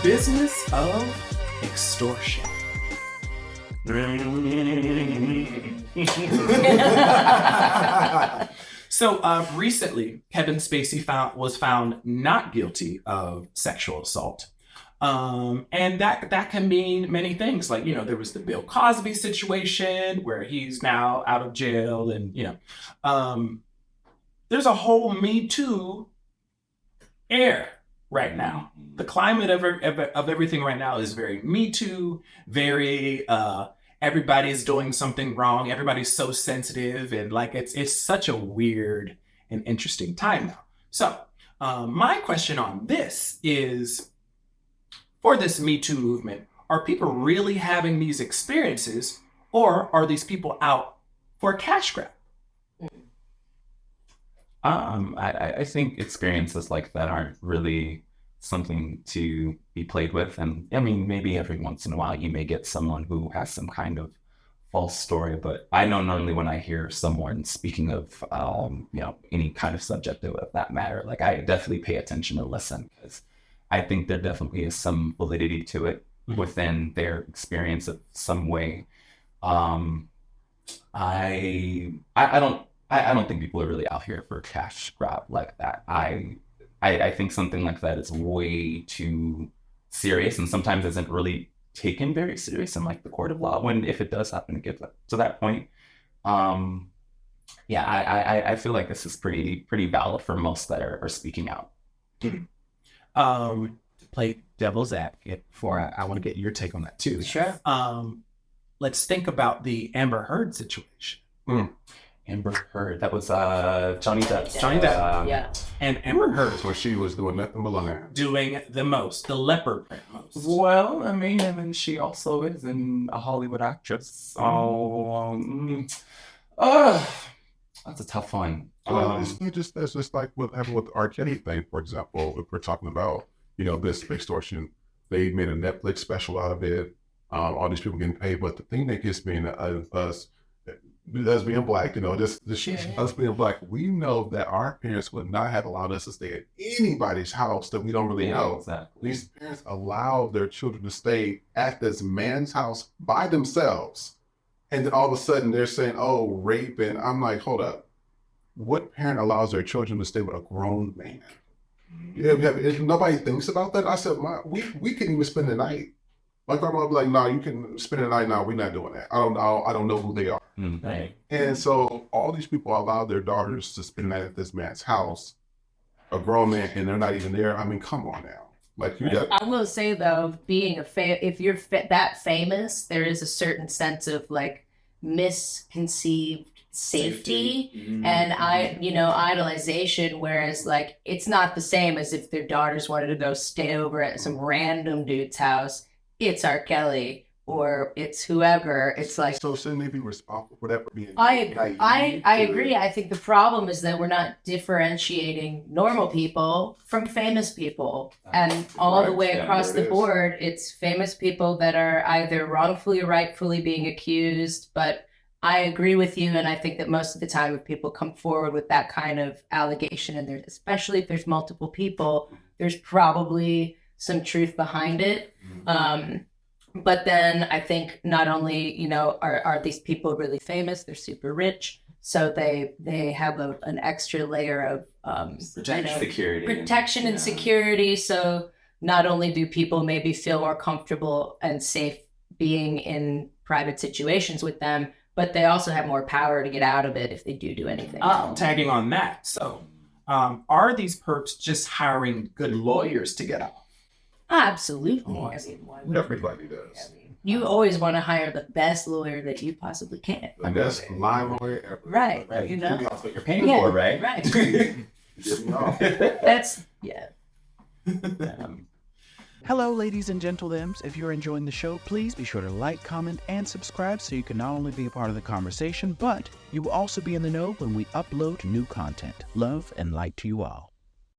business of extortion. So recently, Kevin Spacey was found not guilty of sexual assault. And that can mean many things. Like, there was the Bill Cosby situation where he's now out of jail. And, there's a whole Me Too air right now. The climate of everything right now is very Me Too, very everybody's doing something wrong. Everybody's so sensitive, and like it's such a weird and interesting time now. So my question on this is, for this Me Too movement, are people really having these experiences, or are these people out for a cash grab? I think experiences like that aren't really something to be played with. And I mean, maybe every once in a while you may get someone who has some kind of false story, but I know normally when I hear someone speaking of, any kind of subject of that matter, like I definitely pay attention and listen, because I think there definitely is some validity to it within their experience of some way. I don't think people are really out here for a cash grab like that. I think something like that is way too serious, and sometimes isn't really taken very serious in like the court of law, when if it does happen to get to that point. I feel like this is pretty valid for most that are speaking out. To play devil's advocate, before I want to get your take on that too. Sure. Let's think about the Amber Heard situation. Amber Heard, that was Johnny Depp. Johnny Depp. Yeah. And Amber Heard where she was doing nothing but lying. doing the most, the leopard print most. Well, I mean, and then she also is a Hollywood actress. So, that's a tough one. It's just like what happened with the R. Kelly thing, for example. If we're talking about, this extortion, they made a Netflix special out of it. All these people getting paid, but the thing that gets me us being black, us being black, we know that our parents would not have allowed us to stay at anybody's house that we don't really know. Exactly. These parents allow their children to stay at this man's house by themselves, and then all of a sudden they're saying, "Oh, rape," and I'm like, hold up, what parent allows their children to stay with a grown man? Nobody thinks about that. I said, we couldn't even spend the night. Like my mom would be like, "No, you can spend the night. No, we're not doing that. I don't know who they are." Right. And so all these people allow their daughters to spend the night at this man's house, a grown man, and they're not even there. I mean, come on now. Like you got. I will say though, being if you're that famous, there is a certain sense of like misconceived safety and idolization, whereas like it's not the same as if their daughters wanted to go stay over at some random dude's house. It's R. Kelly or it's whoever. It's like, So shouldn't they be responsible for that? For being I agree. I think the problem is that we're not differentiating normal people from famous people, and all the way across the board, it's famous people that are either wrongfully or rightfully being accused. But I agree with you, and I think that most of the time, if people come forward with that kind of allegation, and especially if there's multiple people, there's probably some truth behind it. But then I think not only, are these people really famous, they're super rich. So they have an extra layer of protection and security. So not only do people maybe feel more comfortable and safe being in private situations with them, but they also have more power to get out of it if they do anything. Tagging on that. So are these perps just hiring good lawyers to get out? Absolutely. Everybody does. You always want to hire the best lawyer that you possibly can. The best line lawyer ever. Right. That's what you're paying for, right? Right. Get me off. That's, yeah. Hello, ladies and gentlemen. If you're enjoying the show, please be sure to like, comment, and subscribe so you can not only be a part of the conversation, but you will also be in the know when we upload new content. Love and light to you all.